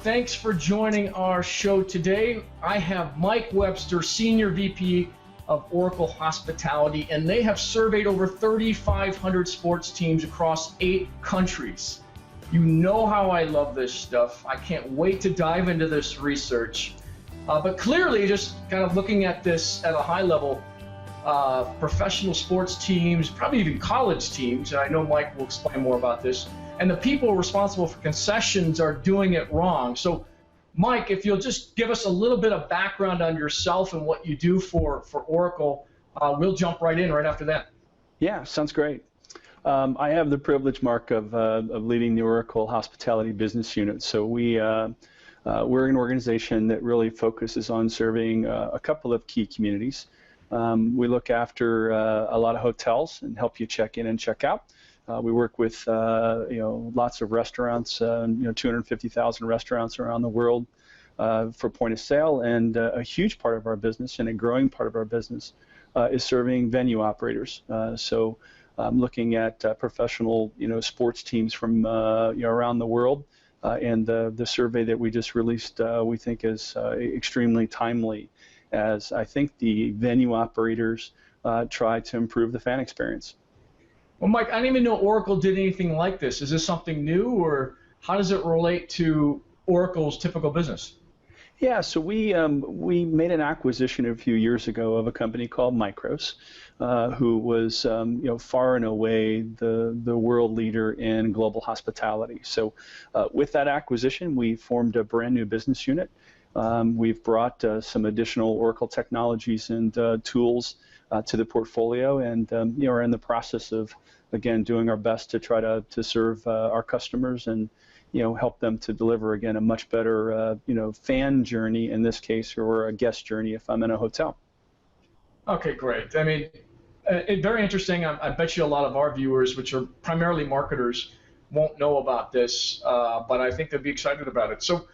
thanks for joining our show today. I have Mike Webster, Senior VP of Oracle Hospitality, and they have surveyed over 3,500 sports teams across 8 countries. You know how I love this stuff. I can't wait to dive into this research. But clearly, just kind of looking at this at a high level, professional sports teams, probably even college teams, and I know Mike will explain more about this, and the people responsible for concessions are doing it wrong. So, Mike, if you'll just give us a little bit of background on yourself and what you do for Oracle, we'll jump right in right after that. Yeah, sounds great. I have the privilege, Mark, of leading the Oracle Hospitality Business Unit. So we're an organization that really focuses on serving a couple of key communities. We look after a lot of hotels and help you check in and check out. We work with lots of restaurants, 250,000 restaurants around the world for point of sale, and a huge part of our business and a growing part of our business is serving venue operators. So looking at professional sports teams from around the world, and the survey that we just released we think is extremely timely, as I think the venue operators try to improve the fan experience. Well, Mike, I didn't even know Oracle did anything like this. Is this something new, or how does it relate to Oracle's typical business? Yeah, so we made an acquisition a few years ago of a company called Micros, who was far and away the world leader in global hospitality. So with that acquisition, we formed a brand new business unit. We've brought some additional Oracle technologies and tools to the portfolio, and are in the process of, again, doing our best to try to serve our customers and help them to deliver, again, a much better fan journey in this case, or a guest journey if I'm in a hotel. Okay, great. I mean, very interesting. I bet you a lot of our viewers, which are primarily marketers, won't know about this, but I think they'd be excited about it. So,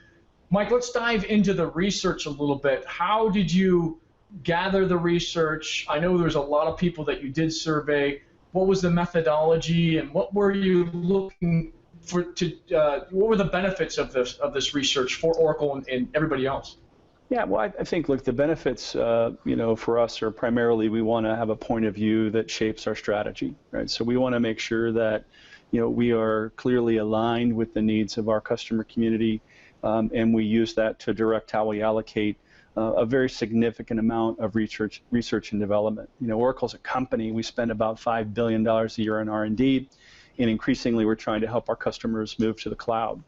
Mike, let's dive into the research a little bit. How did you gather the research? I know there's a lot of people that you did survey. What was the methodology, and what were you looking for? What were the benefits of this research for Oracle and everybody else? Yeah, well, I think, look, the benefits, for us are primarily we want to have a point of view that shapes our strategy, right? So we want to make sure that, we are clearly aligned with the needs of our customer community, and we use that to direct how we allocate a very significant amount of research and development. Oracle's a company. We spend about $5 billion a year in R&D, and increasingly we're trying to help our customers move to the cloud.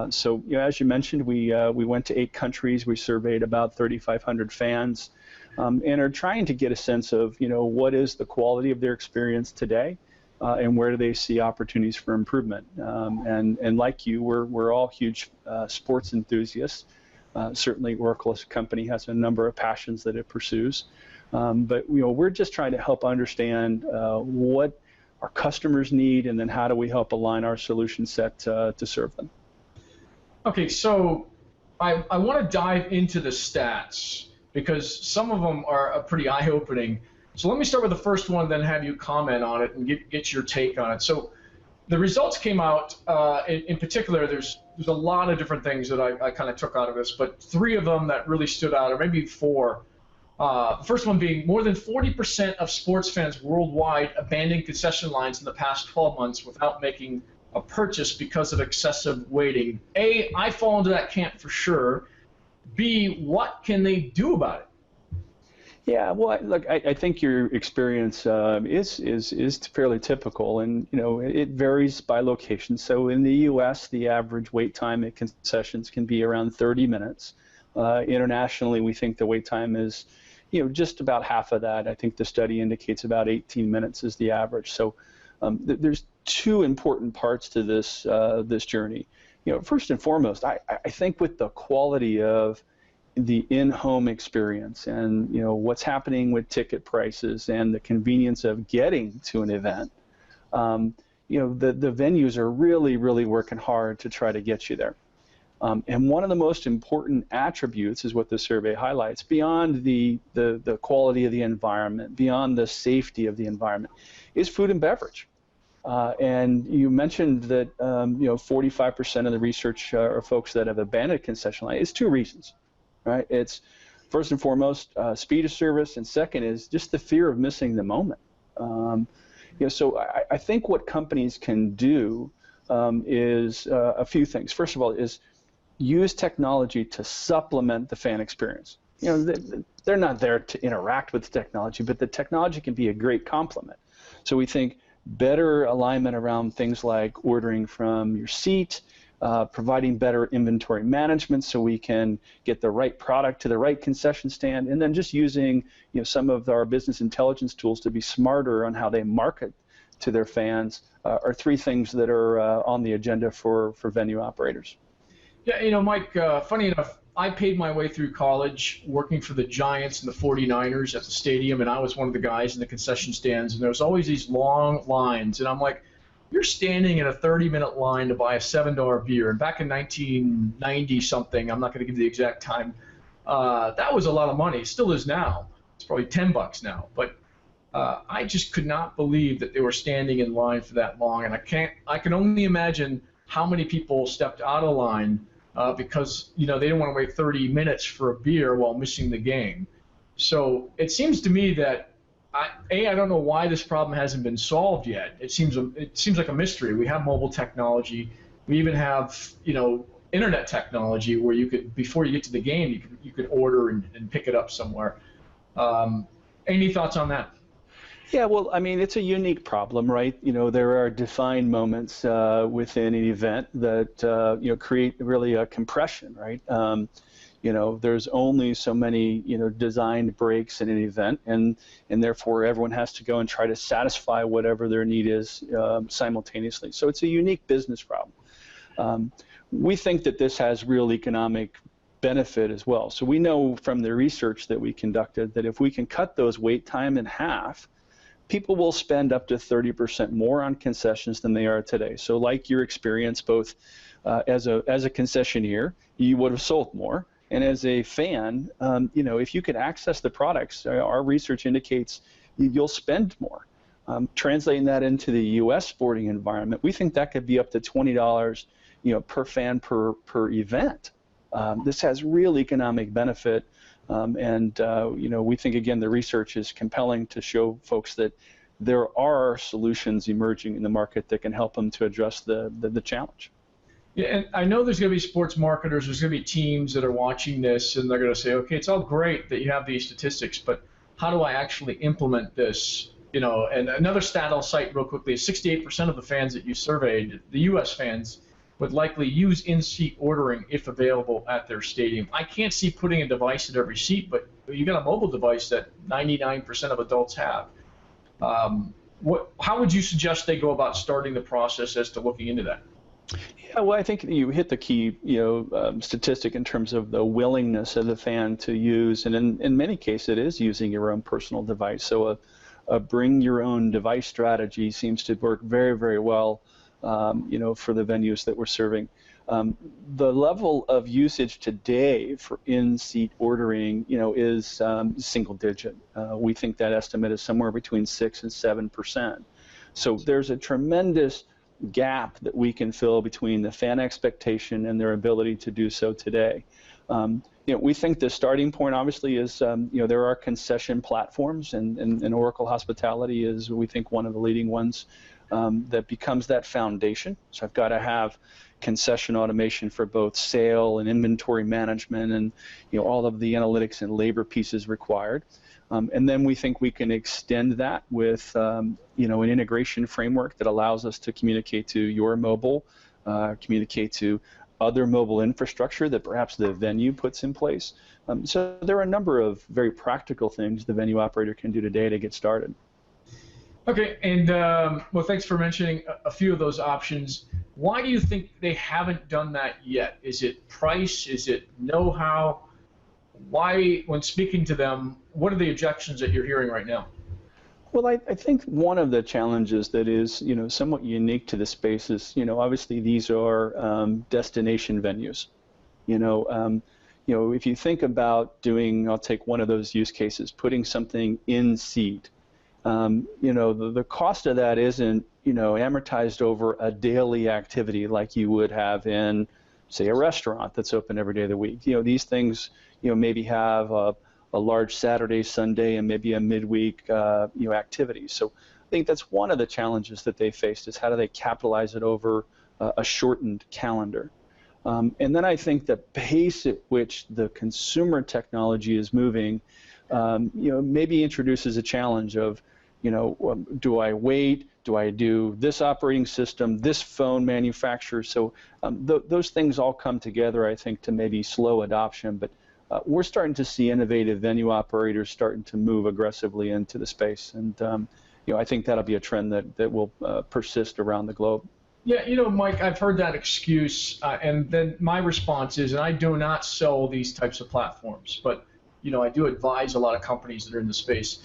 So, as you mentioned, we went to 8 countries. We surveyed about 3,500 fans, and are trying to get a sense of, what is the quality of their experience today, and where do they see opportunities for improvement. And like you, we're all huge sports enthusiasts. Certainly, Oracle as a company has a number of passions that it pursues, but we're just trying to help understand what our customers need, and then how do we help align our solution set to serve them. Okay, so I want to dive into the stats because some of them are pretty eye-opening. So let me start with the first one, then have you comment on it and get your take on it. So the results came out, in particular, there's a lot of different things that I kind of took out of this, but 3 of them that really stood out, or maybe 4. The first one being more than 40% of sports fans worldwide abandoned concession lines in the past 12 months without making a purchase because of excessive waiting. A, I fall into that camp for sure. B, what can they do about it? Yeah, well, look, I think your experience is fairly typical, and it varies by location. So in the U.S., the average wait time at concessions can be around 30 minutes. Internationally, we think the wait time is, just about half of that. I think the study indicates about 18 minutes is the average. So there's 2 important parts to this this journey. First and foremost, I think with the quality of the in-home experience and what's happening with ticket prices and the convenience of getting to an event, the venues are really working hard to try to get you there. And one of the most important attributes is what the survey highlights, beyond the quality of the environment, beyond the safety of the environment, is food and beverage. And you mentioned that 45% of the research are folks that have abandoned concession line. It's two reasons, right? It's first and foremost speed of service, and second is just the fear of missing the moment. So I think what companies can do is a few things. First of all, is use technology to supplement the fan experience. They're not there to interact with the technology, but the technology can be a great complement. So we think better alignment around things like ordering from your seat, providing better inventory management so we can get the right product to the right concession stand, and then just using some of our business intelligence tools to be smarter on how they market to their fans are three things that are on the agenda for venue operators. Yeah, Mike, funny enough, I paid my way through college working for the Giants and the 49ers at the stadium, and I was one of the guys in the concession stands, and there was always these long lines, and I'm like, you're standing in a 30-minute line to buy a $7 beer, and back in 1990-something, I'm not going to give the exact time, that was a lot of money. It still is now. It's probably $10 now, but I just could not believe that they were standing in line for that long, and I can only imagine how many people stepped out of line because they didn't want to wait 30 minutes for a beer while missing the game. So it seems to me that I don't know why this problem hasn't been solved yet. It seems like a mystery. We have mobile technology. We even have internet technology where you could, before you get to the game, you could order and pick it up somewhere. Any thoughts on that? Yeah, well, I mean, it's a unique problem, right? There are defined moments within an event that create really a compression, right? There's only so many designed breaks in an event, and therefore everyone has to go and try to satisfy whatever their need is simultaneously. So it's a unique business problem. We think that this has real economic benefit as well. So we know from the research that we conducted that if we can cut those wait time in half, people will spend up to 30% more on concessions than they are today. So like your experience, both as a concessionaire, you would have sold more, and as a fan, if you could access the products, our research indicates you'll spend more. Translating that into the U.S. sporting environment, we think that could be up to $20, per fan per event. This has real economic benefit. We think, again, the research is compelling to show folks that there are solutions emerging in the market that can help them to address the challenge. Yeah, and I know there's going to be sports marketers, there's going to be teams that are watching this, and they're going to say, okay, it's all great that you have these statistics, but how do I actually implement this? And another stat I'll cite real quickly is 68% of the fans that you surveyed, the U.S. fans, would likely use in-seat ordering if available at their stadium. I can't see putting a device at every seat, but you got a mobile device that 99% of adults have. How would you suggest they go about starting the process as to looking into that? Yeah, well, I think you hit the key, statistic in terms of the willingness of the fan to use, and in many cases it is using your own personal device. So a bring your own device strategy seems to work very, very well for the venues that we're serving. The level of usage today for in-seat ordering, is single digit. We think that estimate is somewhere between 6 and 7%. So there's a tremendous gap that we can fill between the fan expectation and their ability to do so today. We think the starting point obviously is, there are concession platforms, and Oracle Hospitality is, we think, one of the leading ones. That becomes that foundation. So I've got to have concession automation for both sale and inventory management, and all of the analytics and labor pieces required. And then we think we can extend that with an integration framework that allows us to communicate to your mobile, communicate to other mobile infrastructure that perhaps the venue puts in place. So there are a number of very practical things the venue operator can do today to get started. Okay, and well, thanks for mentioning a few of those options. Why do you think they haven't done that yet? Is it price? Is it know-how? Why, when speaking to them, what are the objections that you're hearing right now? Well, I think one of the challenges that is, somewhat unique to the space is, obviously these are destination venues. If you think about doing, I'll take one of those use cases, putting something in seat. The cost of that isn't, amortized over a daily activity like you would have in, say, a restaurant that's open every day of the week. These things, maybe have a large Saturday, Sunday, and maybe a midweek, activity. So I think that's one of the challenges that they faced, is how do they capitalize it over a shortened calendar. And then I think the pace at which the consumer technology is moving, maybe introduces a challenge of, do I wait? Do I do this operating system, this phone manufacturer? So those things all come together, I think, to maybe slow adoption. But we're starting to see innovative venue operators starting to move aggressively into the space. And, I think that'll be a trend that will persist around the globe. Yeah, Mike, I've heard that excuse, and then my response is, and I do not sell these types of platforms, but I do advise a lot of companies that are in the space.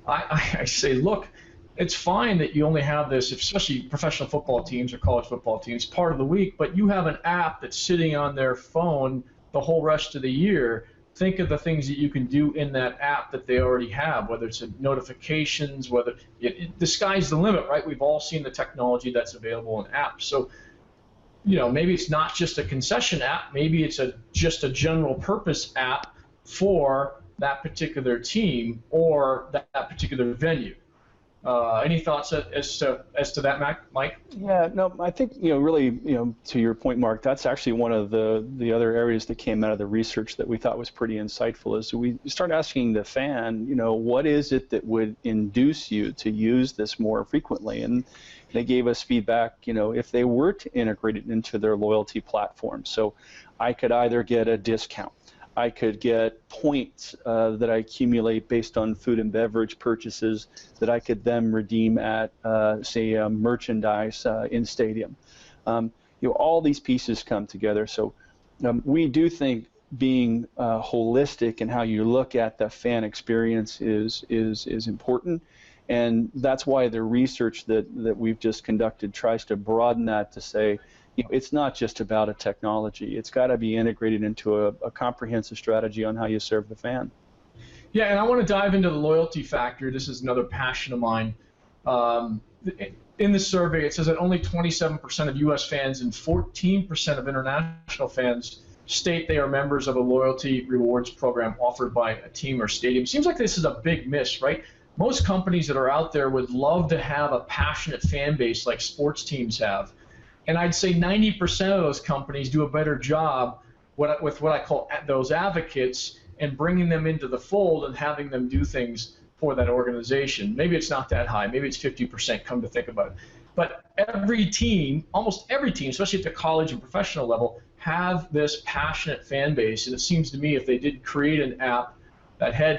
I say, look, it's fine that you only have this, especially professional football teams or college football teams, part of the week, but you have an app that's sitting on their phone the whole rest of the year. Think of the things that you can do in that app that they already have, whether it's notifications, the sky's the limit, right? We've all seen the technology that's available in apps. So, maybe it's not just a concession app, maybe it's just a general purpose app for that particular team or that particular venue. Any thoughts as to that, Mike? Yeah, no, I think, really, to your point, Mark, that's actually one of the other areas that came out of the research that we thought was pretty insightful, is we start asking the fan, what is it that would induce you to use this more frequently? And they gave us feedback, if they were to integrate it into their loyalty platform. So I could either get a discount, I could get points that I accumulate based on food and beverage purchases that I could then redeem at, say, merchandise in stadium. All these pieces come together. So we do think being holistic in how you look at the fan experience is important. And that's why the research that we've just conducted tries to broaden that to say, it's not just about a technology. It's got to be integrated into a comprehensive strategy on how you serve the fan. Yeah, and I want to dive into the loyalty factor. This is another passion of mine. In the survey, it says that only 27% of U.S. fans and 14% of international fans state they are members of a loyalty rewards program offered by a team or stadium. Seems like this is a big miss, right? Most companies that are out there would love to have a passionate fan base like sports teams have. And I'd say 90% of those companies do a better job with what I call those advocates and bringing them into the fold and having them do things for that organization. Maybe it's not that high. Maybe it's 50%, come to think about it. But every team, almost every team, especially at the college and professional level, have this passionate fan base. And it seems to me if they did create an app that had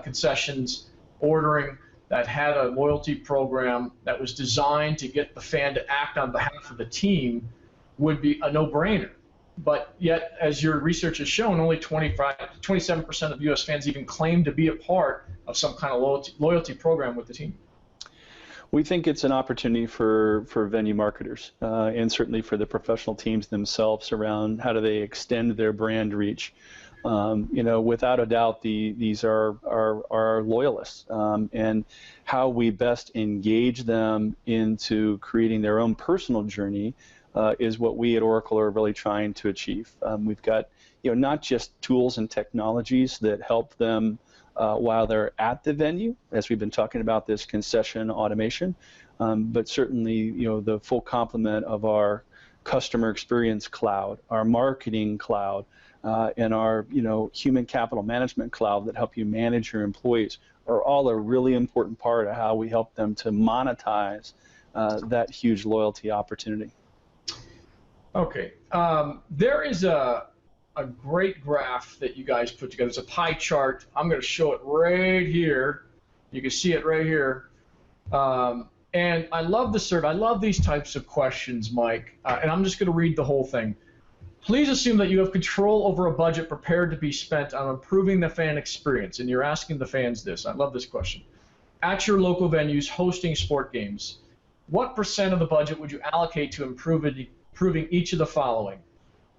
concessions, ordering, that had a loyalty program that was designed to get the fan to act on behalf of the team, would be a no-brainer. But yet, as your research has shown, only 27% of U.S. fans even claim to be a part of some kind of loyalty program with the team. We think it's an opportunity for venue marketers and certainly for the professional teams themselves around how do they extend their brand reach. Without a doubt, these are our loyalists, and how we best engage them into creating their own personal journey is what we at Oracle are really trying to achieve. We've got, not just tools and technologies that help them while they're at the venue, as we've been talking about this concession automation, but certainly, the full complement of our customer experience cloud, our marketing cloud, and our human capital management cloud that help you manage your employees are all a really important part of how we help them to monetize that huge loyalty opportunity. Okay, there is a great graph that you guys put together. It's a pie chart. I'm going to show it right here. You can see it right here. And I love the survey. I love these types of questions, Mike. And I'm just going to read the whole thing. Please assume that you have control over a budget prepared to be spent on improving the fan experience. And you're asking the fans this. I love this question. At your local venues hosting sport games, what % of the budget would you allocate to improving each of the following?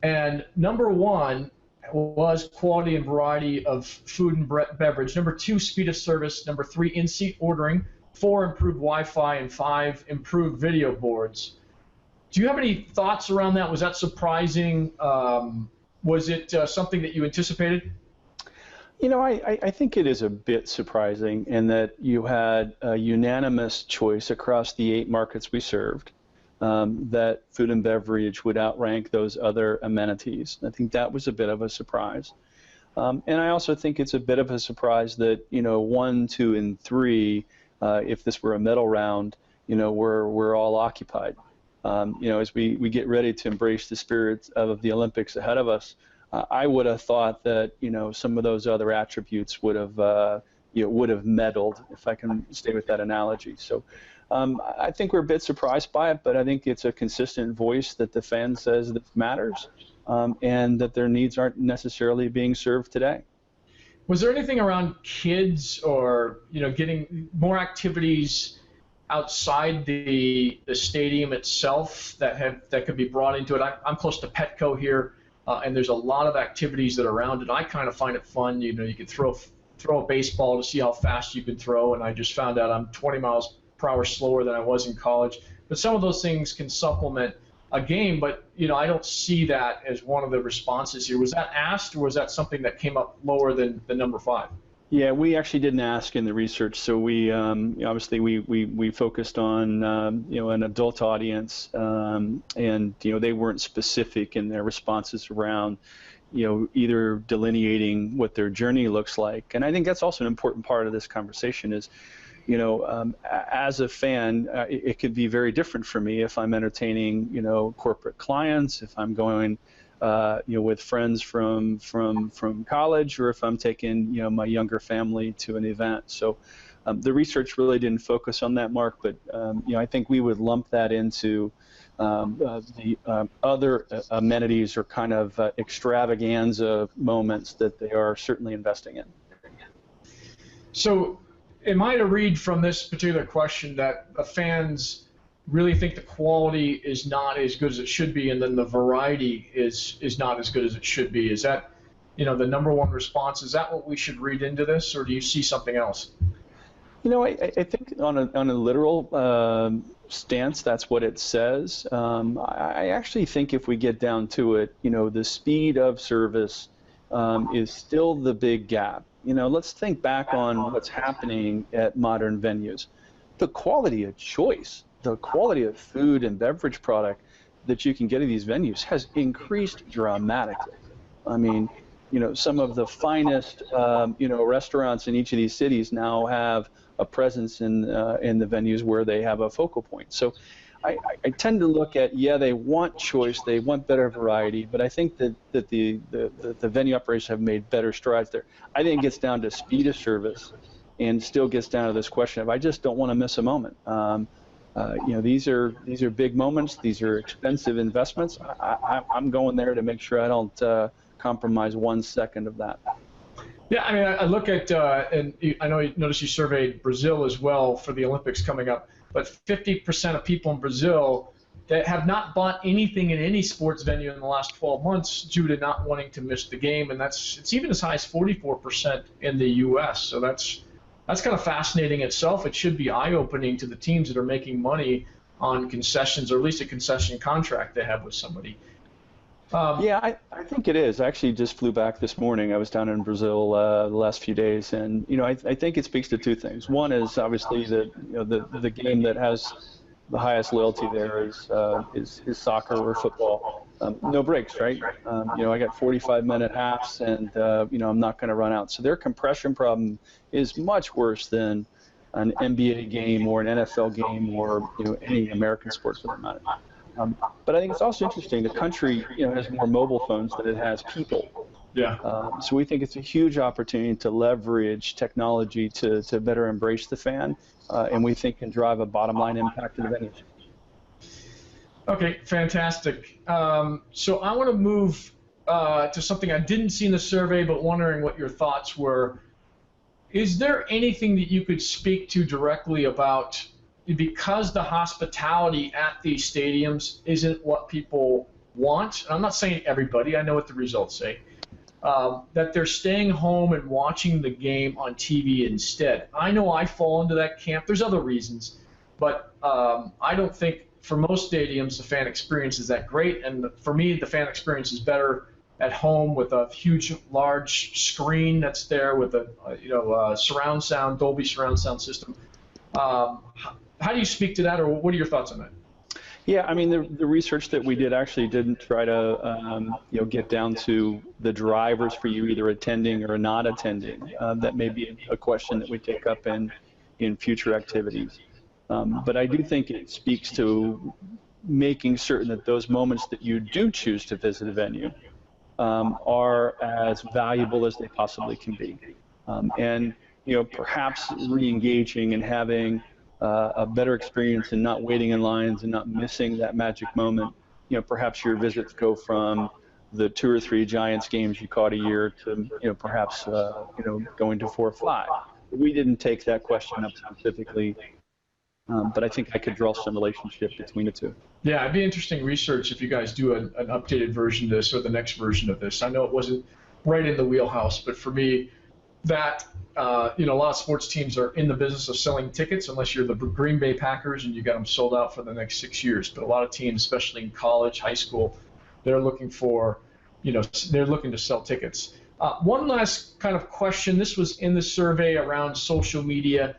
And number one, was quality and variety of food and beverage. Number 2, speed of service. Number 3, in-seat ordering. 4, improved Wi-Fi. And 5, improved video boards. Do you have any thoughts around that? Was that surprising? Was it something that you anticipated? You know, I think it is a bit surprising in that you had a unanimous choice across the 8 markets we served that food and beverage would outrank those other amenities. I think that was a bit of a surprise. And I also think it's a bit of a surprise that, 1, 2, and 3, if this were a medal round, we're all occupied. As we get ready to embrace the spirit of the Olympics ahead of us, I would have thought that some of those other attributes would have meddled, if I can stay with that analogy. So I think we're a bit surprised by it, but I think it's a consistent voice that the fan says that matters, and that their needs aren't necessarily being served today. Was there anything around kids or getting more activities outside the stadium itself that could be brought into it? I'm close to Petco here. And there's a lot of activities that are around it. I kind of find it fun. You can throw a baseball to see how fast you can throw, and I just found out I'm 20 miles per hour slower than I was in college. But some of those things can supplement a game, but I don't see that as one of the responses here. Was that asked, or was that something that came up lower than the number 5? Yeah, we actually didn't ask in the research. So we obviously we focused on an adult audience, and they weren't specific in their responses around either delineating what their journey looks like. And I think that's also an important part of this conversation is, as a fan, it could be very different for me if I'm entertaining corporate clients, if I'm going with friends from college, or if I'm taking my younger family to an event. So the research really didn't focus on that, Mark, but I think we would lump that into the other amenities or kind of extravaganza moments that they are certainly investing in. So am I to read from this particular question that the fans really think the quality is not as good as it should be, and then the variety is not as good as it should be? Is that the number 1 response? Is that what we should read into this, or do you see something else? I think on a literal stance, that's what it says. I actually think if we get down to it, the speed of service is still the big gap. Let's think back on what's happening at modern venues. The quality of choice, the quality of food and beverage product that you can get at these venues has increased dramatically. I mean, some of the finest, restaurants in each of these cities now have a presence in the venues where they have a focal point. So I tend to look at, they want choice, they want better variety, but I think that the venue operators have made better strides there. I think it gets down to speed of service, and still gets down to this question of I just don't want to miss a moment. These are big moments. These are expensive investments. I'm going there to make sure I don't compromise 1 second of that. Yeah, I mean, I look at, and I noticed you surveyed Brazil as well for the Olympics coming up, but 50% of people in Brazil that have not bought anything in any sports venue in the last 12 months due to not wanting to miss the game, and it's even as high as 44% in the U.S. So that's kind of fascinating itself. It should be eye-opening to the teams that are making money on concessions, or at least a concession contract they have with somebody. I think it is. I actually just flew back this morning. I was down in Brazil the last few days, and I think it speaks to 2 things. One is obviously the game that has the highest loyalty there is soccer or football. No breaks, right? I got 45-minute halves, and I'm not going to run out. So their compression problem is much worse than an NBA game or an NFL game or any American sports for that matter. But I think it's also interesting. The country has more mobile phones than it has people. Yeah. So we think it's a huge opportunity to leverage technology to better embrace the fan, and we think can drive a bottom line impact to the venues. Okay, fantastic. So I want to move to something I didn't see in the survey, but wondering what your thoughts were. Is there anything that you could speak to directly about, because the hospitality at these stadiums isn't what people want? I'm not saying everybody. I know what the results say. that they're staying home and watching the game on TV instead. I know I fall into that camp. There's other reasons, but I don't think for most stadiums the fan experience is that great. And for me, the fan experience is better at home with a huge, large screen that's there with a surround sound, Dolby surround sound system. How do you speak to that, or what are your thoughts on that? Yeah, I mean, the research that we did actually didn't try to get down to the drivers for you either attending or not attending. That may be a question that we take up in future activities. But I do think it speaks to making certain that those moments that you do choose to visit a venue are as valuable as they possibly can be. And perhaps re-engaging and having a better experience and not waiting in lines and not missing that magic moment. Perhaps your visits go from the 2 or 3 Giants games you caught a year to perhaps going to 4 or 5. We didn't take that question up specifically, but I think I could draw some relationship between the two. Yeah, it'd be interesting research if you guys do an updated version of this or the next version of this. I know it wasn't right in the wheelhouse, but for me, that a lot of sports teams are in the business of selling tickets, unless you're the Green Bay Packers and you got them sold out for the next 6 years. But a lot of teams, especially in college, high school, they're looking for, they're looking to sell tickets. One last kind of question. This was in the survey around social media.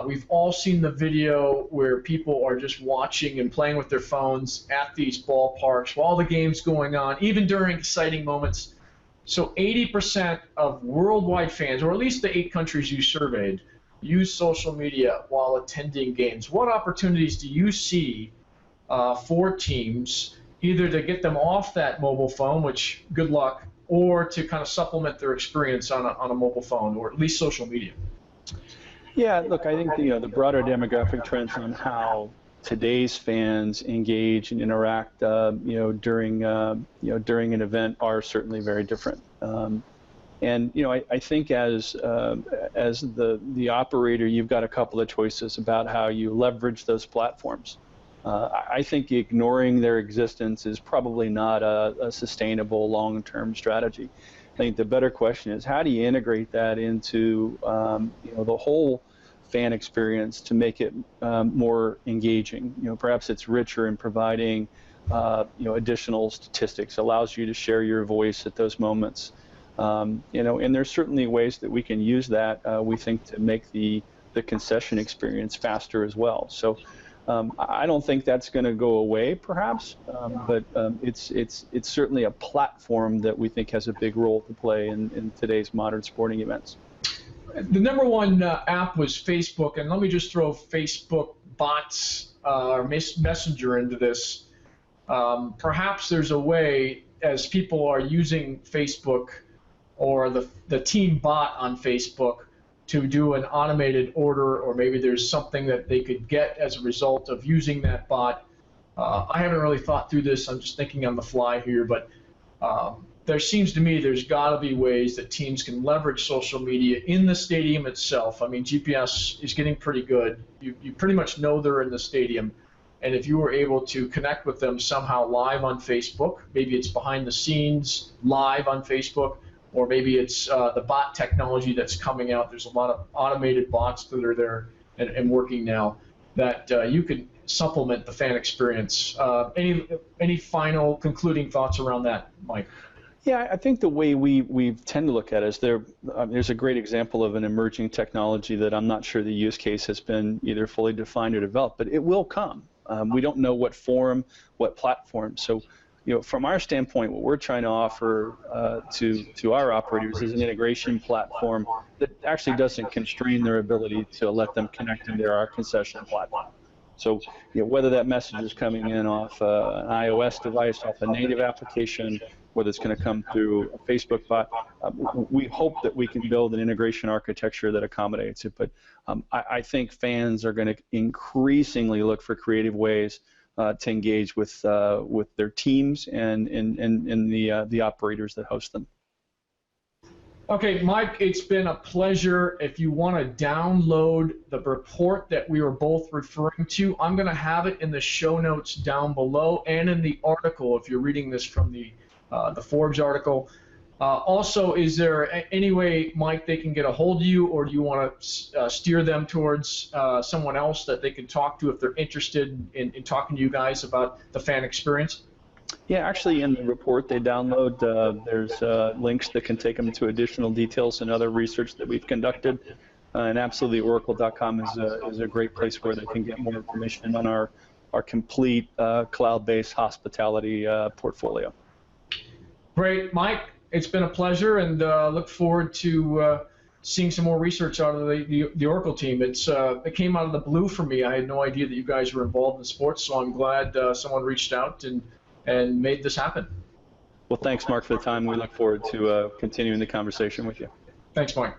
We've all seen the video where people are just watching and playing with their phones at these ballparks while the game's going on, even during exciting moments. So 80% of worldwide fans, or at least the 8 countries you surveyed, use social media while attending games. What opportunities do you see for teams, either to get them off that mobile phone, which good luck, or to kind of supplement their experience on a mobile phone, or at least social media? Yeah, look, I think the broader demographic trends on how today's fans engage and interact, during an event are certainly very different. And I think as the operator, you've got a couple of choices about how you leverage those platforms. I think ignoring their existence is probably not a sustainable long-term strategy. I think the better question is, how do you integrate that into the whole fan experience to make it more engaging? Perhaps it's richer in providing additional statistics, allows you to share your voice at those moments. And there's certainly ways that we can use that, we think, to make the concession experience faster as well. So I don't think that's going to go away, perhaps, but it's certainly a platform that we think has a big role to play in today's modern sporting events. The number one app was Facebook, and let me just throw Facebook bots or Messenger into this. Perhaps there's a way, as people are using Facebook or the team bot on Facebook, to do an automated order, or maybe there's something that they could get as a result of using that bot. I haven't really thought through this. I'm just thinking on the fly here, but there seems to me there's got to be ways that teams can leverage social media in the stadium itself. I mean, GPS is getting pretty good. You pretty much know they're in the stadium, and if you were able to connect with them somehow live on Facebook, maybe it's behind the scenes live on Facebook, or maybe it's the bot technology that's coming out. There's a lot of automated bots that are there and working now that you can supplement the fan experience. Any final concluding thoughts around that, Mike? Yeah, I think the way we tend to look at it is there's a great example of an emerging technology that I'm not sure the use case has been either fully defined or developed, but it will come. We don't know what form, what platform. So, from our standpoint, what we're trying to offer to our operators is an integration platform that actually doesn't constrain their ability to let them connect into our concession platform. So, whether that message is coming in off an iOS device, off a native application, whether it's going to come through a Facebook bot, we hope that we can build an integration architecture that accommodates it. But I think fans are going to increasingly look for creative ways to engage with their teams and the operators that host them. Okay, Mike, it's been a pleasure. If you want to download the report that we were both referring to, I'm going to have it in the show notes down below and in the article if you're reading this from the Forbes article. Also, is there any way, Mike, they can get a hold of you, or do you want to steer them towards someone else that they can talk to if they're interested in talking to you guys about the fan experience? Yeah, actually, in the report they download, there's links that can take them to additional details and other research that we've conducted. And absolutely, oracle.com is a great place where they can get more information on our complete cloud-based hospitality portfolio. Great, Mike. It's been a pleasure, and look forward to seeing some more research out of the Oracle team. It came out of the blue for me. I had no idea that you guys were involved in sports, so I'm glad someone reached out and made this happen. Well, thanks, Mark, for the time. We look forward to continuing the conversation with you. Thanks, Mike.